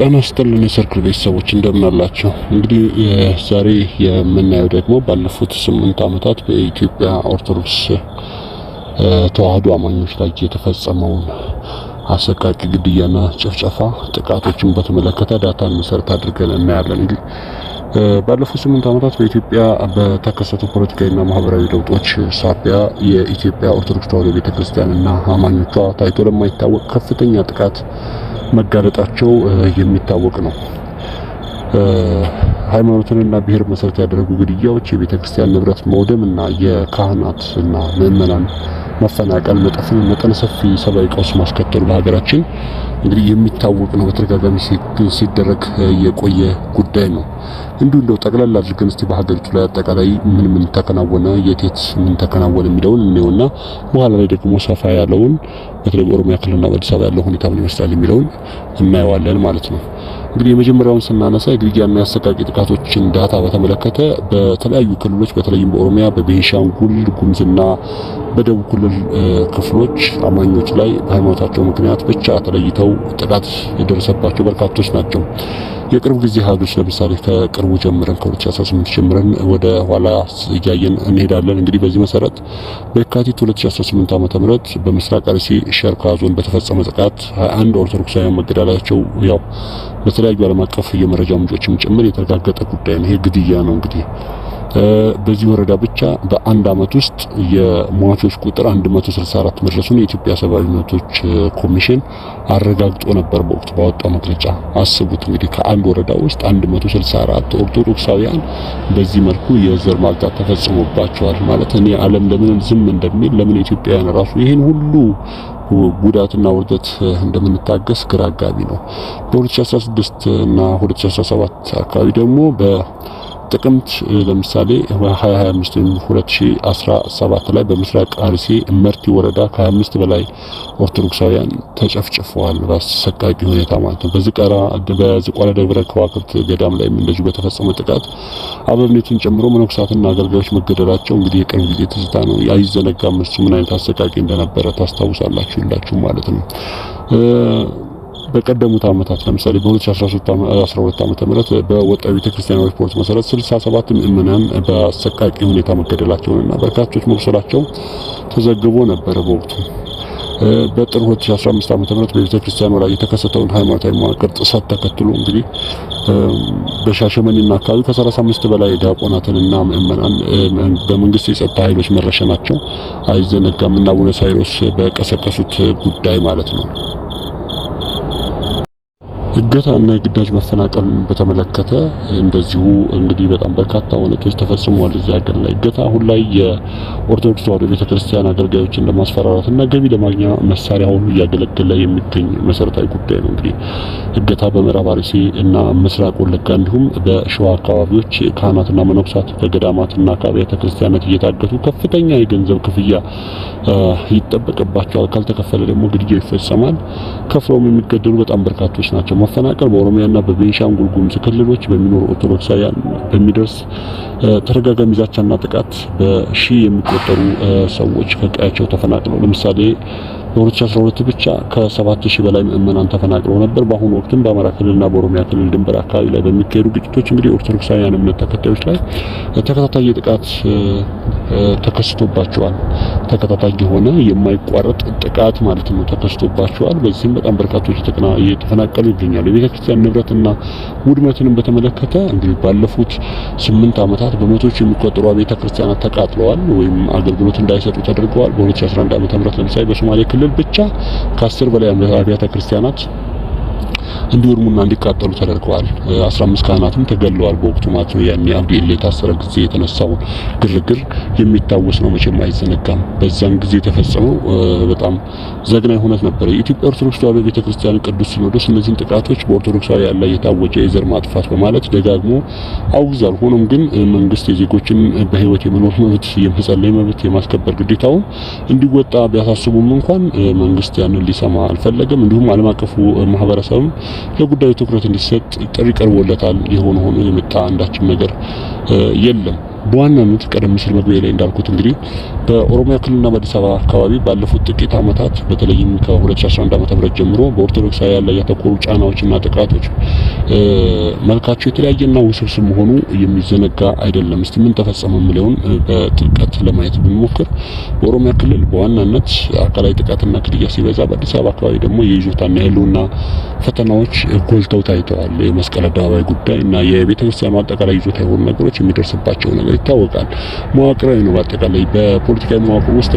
ጤና ይስጥልን የሰርክል ቤተሰቦች እንደምን አላችሁ? እንግዲህ ዛሬ የምናየው ደግሞ ባለፉት 8 ዓመታት በኢትዮጵያ ኦርቶዶክስ ተዋህዶ አማኞች ላይ የተፈጸመውን አሰቃቂ ግድያና ጭፍጨፋ ጥቃቶችን በተመለከተ ዳታን መሰረት አድርገን እናያለን። እንግዲህ ባለፉት 8 ዓመታት በኢትዮጵያ በተከሰቱ ፖለቲካዊና ማህበራዊ ለውጦች ሳቢያ የኢትዮጵያ ኦርቶዶክስ ተዋህዶ ቤተክርስቲያንና አማኞቿ ታይቶ ለማይታወቅ ከፍተኛ ጥቃት መጋለጣቸው የሚታወቅ ነው። ሃይማኖትንና ብሔር መሰረት ያደረጉ ግድያዎች፣ የቤተክርስቲያን ንብረት መውደምና የካህናትና ምዕመናን መፈናቀል መጠነ ሰፊ ሰብአዊ ቀውስ ማስከተሉ በሀገራችን እንግዲህ የሚታወቅ ነው። በተደጋጋሚ ሲደረግ የቆየ ጉዳይ ነው። እንደው ጠቅላላ አድርገን እስቲ በሀገሪቱ ላይ አጠቃላይ ምን ተከናወነ፣ የት ምን ተከናወነ የሚለውን እንየውና በኋላ ላይ ደግሞ ሰፋ ያለውን በተለይ ኦሮሚያ ክልልና በአዲስ አበባ ያለው ሁኔታ ምን ይመስላል የሚለውን እናየዋለን ማለት ነው። እንግዲህ የመጀመሪያውን ስናነሳ የግድያና የአሰቃቂ ጥቃቶችን ዳታ በተመለከተ በተለያዩ ክልሎች በተለይም በኦሮሚያ፣ በቤኒሻንጉል ጉሙዝና በደቡብ ክልል ክፍሎች አማኞች ላይ በሃይማኖታቸው ምክንያት ብቻ ተለይተው ጥቃት የደረሰባቸው በርካቶች ናቸው። የቅርብ ጊዜ ሀገሮች ለምሳሌ ከቅርቡ ጀምረን ከ2018 ጀምረን ወደ ኋላ እያየን እንሄዳለን። እንግዲህ በዚህ መሰረት በየካቲት 2018 ዓ.ም በምስራቅ አርሲ ሸርካ ዞን በተፈጸመ ጥቃት 21 ኦርቶዶክሳውያን መገደላቸው ያው በተለያዩ ዓለም አቀፍ የመረጃ ምንጮችም ጭምር የተረጋገጠ ጉዳይ ነው። ይሄ ግድያ ነው። እንግዲህ በዚህ ወረዳ ብቻ በአንድ አመት ውስጥ የሟቾች ቁጥር 164 መድረሱን የኢትዮጵያ ሰብአዊ መብቶች ኮሚሽን አረጋግጦ ነበር በወቅቱ ባወጣው መግለጫ። አስቡት እንግዲህ ከአንድ ወረዳ ውስጥ 164 ኦርቶዶክሳውያን በዚህ መልኩ የዘር ማጥፋት ተፈጽሞባቸዋል ማለት እኔ ዓለም ለምን ዝም እንደሚል ለምን ኢትዮጵያውያን ራሱ ይሄን ሁሉ ጉዳትና ውርደት እንደምንታገስ ግራ አጋቢ ነው። በ2016 እና 2017 አካባቢ ደግሞ በጥቅምት ለምሳሌ 2025 2017 ላይ በምስራቅ አርሲ መርቲ ወረዳ ከ25 በላይ ኦርቶዶክሳውያን ተጨፍጭፈዋል በአሰቃቂ ሁኔታ ማለት ነው። በዝቋላ ደብረ ከዋክብት ገዳም ላይ እንደዚሁ በተፈጸመ ጥቃት አበምኔቱን ጨምሮ መነኮሳትና አገልጋዮች መገደላቸው እንግዲህ የቅርብ ጊዜ ትዝታ ነው። አይዘነጋም። እሱ ምን አይነት አሰቃቂ እንደነበረ ታስታውሳላችሁ ሁላችሁ ማለት ነው። በቀደሙት ዓመታት ለምሳሌ በ2012 ዓ.ም በወጣው ቤተክርስቲያን ሪፖርት መሰረት 67 ምዕመናን በአሰቃቂ ሁኔታ መገደላቸውና በርካቶች መቁሰላቸው ተዘግቦ ነበር በወቅቱ። በጥር 2015 ዓ.ም በቤተክርስቲያኑ ላይ የተከሰተውን ሃይማኖታዊ መዋቅር ጥሰት ተከትሎ እንግዲህ በሻሸመኔና አካባቢ ከ35 በላይ ዲያቆናትንና ምዕመናን በመንግስት የጸጥታ ኃይሎች መረሸናቸው አይዘነጋም እና አቡነ ሳይሮስ በቀሰቀሱት ጉዳይ ማለት ነው። እገታና የግዳጅ መፈናቀል በተመለከተ እንደዚሁ እንግዲህ በጣም በርካታ ወንጀሎች ተፈጽመዋል እዚህ ሀገር ላይ። እገታ አሁን ላይ የኦርቶዶክስ ተዋህዶ ቤተክርስቲያን አገልጋዮችን ለማስፈራራትና ገቢ ለማግኛ መሳሪያ ሆኖ እያገለገለ የሚገኝ መሰረታዊ ጉዳይ ነው። እንግዲህ እገታ በምዕራብ አርሲ እና ምስራቅ ወለጋ እንዲሁም በሸዋ አካባቢዎች ካህናትና መነኮሳት ከገዳማትና ከአብያተ ክርስቲያናት እየታገቱ ከፍተኛ የገንዘብ ክፍያ ይጠበቅባቸዋል። ካልተከፈለ ደግሞ ግድያ ይፈጸማል። ከፍለውም የሚገደሉ በጣም በርካቶች ናቸው። መፈናቀል በኦሮሚያና በቤኒሻንጉል ጉሙዝ ክልሎች በሚኖሩ ኦርቶዶክሳውያን በሚደርስ ተደጋጋሚ ዛቻና ጥቃት በሺ የሚቆጠሩ ሰዎች ከቀያቸው ተፈናቅለው ለምሳሌ በ2012 ብቻ ከ7000 በላይ ምዕመናን ተፈናቅለው ነበር። በአሁኑ ወቅትም በአማራ ክልልና በኦሮሚያ ክልል ድንበር አካባቢ ላይ በሚካሄዱ ግጭቶች እንግዲህ ኦርቶዶክሳውያን እምነት ተከታዮች ላይ ተከታታይ ጥቃት ተከስቶባቸዋል። ተከታታይ የሆነ የማይቋረጥ ጥቃት ማለት ነው ተከስቶባቸዋል። በዚህም በጣም በርካቶች እየተፈናቀሉ ይገኛሉ። የቤተክርስቲያን ንብረትና ውድመትንም በተመለከተ እንግዲህ ባለፉት 8 ዓመታት በመቶዎች የሚቆጠሩ ቤተ ክርስቲያናት ተቃጥለዋል ወይም አገልግሎት እንዳይሰጡ ተደርገዋል። በ2011 ዓ.ም ለምሳሌ በሶማሌ ክልል ብቻ ከ10 በላይ አብያተ ክርስቲያናት እንዲወድሙና እንዲቃጠሉ ተደርገዋል። 15 ካህናትም ተገለዋል በወቅቱ ማለት ነው። ያኔ አብዲ ኢሌ ታሰረ ጊዜ የተነሳው ግርግር የሚታወስ ነው፣ መቼም አይዘነጋም። በዛን ጊዜ የተፈጸመው በጣም ዘግናኝ ሆነት ነበር። የኢትዮጵያ ኦርቶዶክስ ተዋህዶ ቤተክርስቲያን ቅዱስ ሲኖዶስ እነዚህን ጥቃቶች በኦርቶዶክሳውያን ላይ የታወጀ የዘር ማጥፋት በማለት ደጋግሞ አውግዟል። ሆኖም ግን መንግስት የዜጎችን በህይወት የመኖር መብት፣ የመጸለይ መብት የማስከበር ግዴታውን እንዲወጣ ቢያሳስቡም እንኳን መንግስት ያንን ሊሰማ አልፈለገም። እንዲሁም ዓለም አቀፉ ማህበረሰብ ለጉዳዩ ትኩረት እንዲሰጥ ጥሪ ቀርቦለታል። የሆነ ሆኖ የመጣ አንዳችም ነገር የለም። በዋናነት ቀደም ሲል መግቢያ ላይ እንዳልኩት እንግዲህ በኦሮሚያ ክልልና በአዲስ አበባ አካባቢ ባለፉት ጥቂት ዓመታት በተለይም ከ2011 ዓ.ም ጀምሮ በኦርቶዶክሳውያን ላይ ያተኮሩ ጫናዎችና ጥቃቶች መልካቸው የተለያየና ውስብስብ መሆኑ የሚዘነጋ አይደለም። እስቲ ምን ተፈጸመ የሚለውን በጥልቀት ለማየት ብንሞክር በኦሮሚያ ክልል በዋናነት አካላዊ ጥቃትና ግድያ ሲበዛ፣ በአዲስ አበባ አካባቢ ደግሞ የይዞታና የህልውና ፈተናዎች ጎልተው ታይተዋል። የመስቀል አደባባይ ጉዳይ እና የቤተክርስቲያኑ አጠቃላይ ይዞታ የሆኑ ነገሮች የሚደርስባቸው ነገር ይታወቃል። መዋቅራዊ ነው። በአጠቃላይ በፖለቲካዊ መዋቅር ውስጥ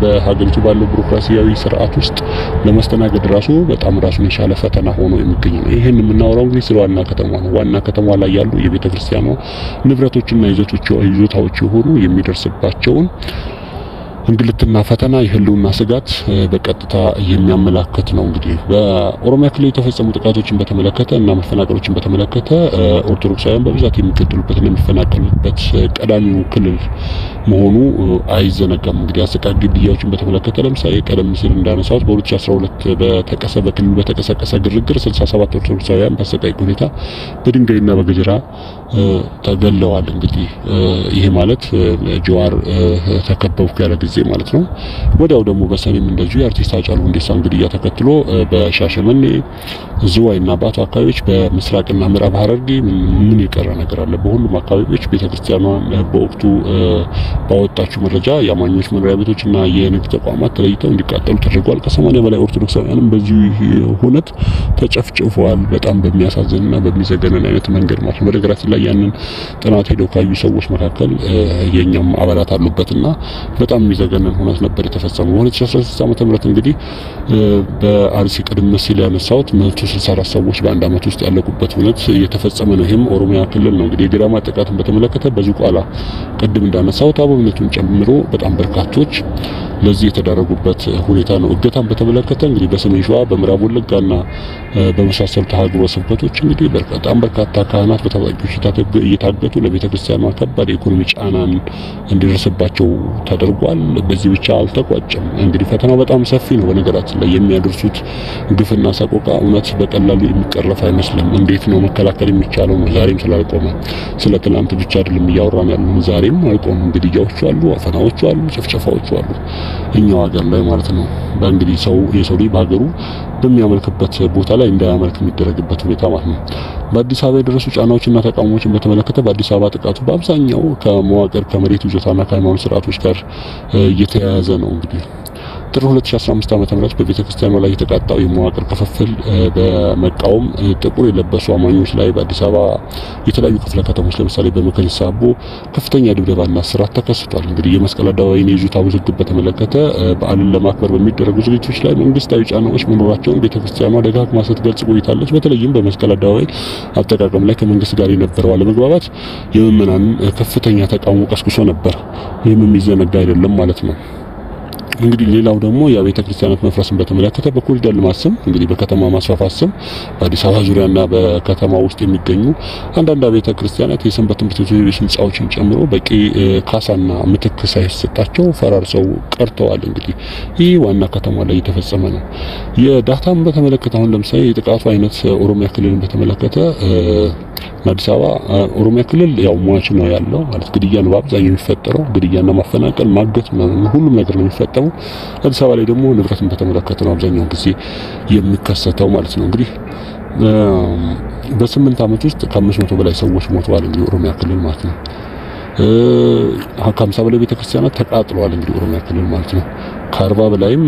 በሀገሪቱ ባለው ቢሮክራሲያዊ ስርዓት ውስጥ ለመስተናገድ ራሱ በጣም ራሱን የቻለ ፈተና ሆኖ የሚገኝ ነው። ይሄን የምናወራው እንግዲህ ስለ ዋና ከተማ ነው። ዋና ከተማ ላይ ያሉ የቤተክርስቲያኗ ንብረቶችና ይዞታዎች የሆኑ የሚደርስባቸውን እንግልትና ፈተና የህልውና ስጋት በቀጥታ የሚያመላክት ነው። እንግዲህ በኦሮሚያ ክልል የተፈጸሙ ጥቃቶችን በተመለከተ እና መፈናቀሎችን በተመለከተ ኦርቶዶክሳውያን በብዛት የሚገደሉበትና የሚፈናቀሉበት ቀዳሚው ክልል መሆኑ አይዘነጋም። እንግዲህ አሰቃቂ ግድያዎችን በተመለከተ ለምሳሌ ቀደም ሲል እንዳነሳሁት በ2012 በክልሉ በተቀሰቀሰ ግርግር 67 ኦርቶዶክሳውያን በአሰቃቂ ሁኔታ በድንጋይና በገጀራ ተገለዋል። እንግዲህ ይሄ ማለት ጀዋር ተከበብኩ ያለ ጊዜ ማለት ነው። ወዲያው ደግሞ በሰኔም እንደዚሁ የአርቲስት ሃጫሉ ሁንዴሳን ግድያ ተከትሎ በሻሸመኔ ዝዋይና ባቱ አካባቢዎች በምስራቅና ምዕራብ ሐረርጌ ምን የቀረ ነገር አለ? በሁሉም አካባቢዎች ቤተክርስቲያኗን በወቅቱ ባወጣችው መረጃ የአማኞች መኖሪያ ቤቶችና የንግድ ተቋማት ተለይተው እንዲቃጠሉ ተደርጓል። ከ80 በላይ ኦርቶዶክሳውያንም በዚህ ሁነት ተጨፍጭፈዋል። በጣም በሚያሳዝንና በሚዘገነን አይነት መንገድ ማለት ነው። በነገራችን ላይ ያንን ጥናት ሄደው ካዩ ሰዎች መካከል የኛም አባላት አሉበትና በጣም የሚዘገነን ሁነት ነበር የተፈጸመው። በ2016 ዓ.ም እንግዲህ በአርሲ ቀደም ሲል ያነሳሁት 164 ሰዎች በአንድ አመት ውስጥ ያለቁበት ሁነት እየተፈጸመ ነው። ይሄም ኦሮሚያ ክልል ነው። እንግዲህ የገዳማት ጥቃትን በተመለከተ በዝቋላ ቅድም እንዳነሳሁት አበብነቱን ጨምሮ በጣም በርካቶች ለዚህ የተዳረጉበት ሁኔታ ነው። እገታን በተመለከተ እንግዲህ በሰሜን ሸዋ በምዕራብ ወለጋና በመሳሰሉት ሀገረ ስብከቶች እንግዲህ በጣም በርካታ ካህናት በታጣቂዎች እየታገቱ ለቤተክርስቲያኗ ከባድ የኢኮኖሚ ጫናን እንዲደርስባቸው ተደርጓል። በዚህ ብቻ አልተቋጨም። እንግዲህ ፈተናው በጣም ሰፊ ነው። በነገራችን ላይ የሚያደርሱት ግፍና ሰቆቃ እውነት በቀላሉ የሚቀረፍ አይመስልም። እንዴት ነው መከላከል የሚቻለው ነው። ዛሬም ስላልቆመ ስለ ትናንት ብቻ አይደለም እያወራን ያለው፣ ዛሬም አልቆመም። ግድያዎቹ አሉ፣ አፈናዎቹ አሉ፣ ጭፍጨፋዎቹ አሉ እኛው ሀገር ላይ ማለት ነው። በእንግዲህ የሰው ልጅ በሀገሩ በሚያመልክበት ቦታ ላይ እንዳያመልክ የሚደረግበት ሁኔታ ማለት ነው። በአዲስ አበባ የደረሱ ጫናዎችና ተቃውሞችን በተመለከተ በአዲስ አበባ ጥቃቱ በአብዛኛው ከመዋቅር ከመሬት ይዞታና ከሃይማኖት ስርዓቶች ጋር እየተያያዘ ነው። እንግዲህ ጥር 2015 ዓ.ም በቤተክርስቲያኗ ላይ የተቃጣው የመዋቅር ክፍፍል በመቃወም ጥቁር የለበሱ አማኞች ላይ በአዲስ አበባ የተለያዩ ክፍለ ከተሞች ለምሳሌ በመከኒሳ አቦ ከፍተኛ ድብደባና እስራት ተከስቷል። እንግዲህ የመስቀል አደባባይን የይዞታ ውዝግብ በተመለከተ በዓልን ለማክበር በሚደረጉ ዝግጅቶች ላይ መንግስታዊ ጫናዎች መኖራቸውን ቤተክርስቲያኗ ደጋግማ ስትገልጽ ቆይታለች። በተለይም በመስቀል አደባባይ አጠቃቀም ላይ ከመንግስት ጋር የነበረው አለመግባባት የምዕመናንን ከፍተኛ ተቃውሞ ቀስቅሶ ነበር። ይህም የሚዘነጋ አይደለም ማለት ነው። እንግዲህ ሌላው ደግሞ የቤተ ክርስቲያናት መፍረስን በተመለከተ በኮሪደር ልማት ስም እንግዲህ በከተማ ማስፋፋት ስም በአዲስ አበባ ዙሪያና በከተማ ውስጥ የሚገኙ አንዳንድ ቤተ ክርስቲያናት የሰንበት ትምህርት ቤቶች ህንጻዎችን ጨምሮ በቂ ካሳና ምትክ ሳይሰጣቸው ፈራርሰው ቀርተዋል። እንግዲህ ይህ ዋና ከተማ ላይ የተፈጸመ ነው። የዳታን በተመለከተ አሁን ለምሳሌ የጥቃቱ አይነት ኦሮሚያ ክልልን በተመለከተ አዲስ አበባ ኦሮሚያ ክልል ያው ሟች ነው ያለው ማለት ግድያ ነው በአብዛኛው የሚፈጠረው። ግድያና ማፈናቀል ማገት ሁሉም ነገር ነው የሚፈጠረው። አዲስ አበባ ላይ ደግሞ ንብረትን በተመለከተ ነው አብዛኛው ጊዜ የሚከሰተው ማለት ነው። እንግዲህ በ8 አመት ውስጥ ከ500 በላይ ሰዎች ሞተዋል እንግዲህ ኦሮሚያ ክልል ማለት ነው። ከ50 በላይ ቤተክርስቲያናት ተቃጥለዋል እንግዲህ ኦሮሚያ ክልል ማለት ነው። ከ40 በላይም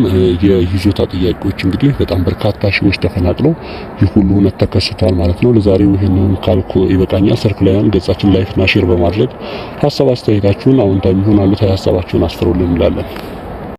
የይዞታ ጥያቄዎች እንግዲህ በጣም በርካታ ሺዎች ተፈናቅለው ይህ ሁሉ ሆነት ተከስቷል ማለት ነው። ለዛሬው ይሄንን ካልኩ ይበቃኛል። ሰርክላያን ገጻችን ላይክ እና ሼር በማድረግ ሀሳብ አስተያየታችሁን አዎንታዊ ይሁን አሉታዊ ሀሳባችሁን አስፍሩልን እንላለን።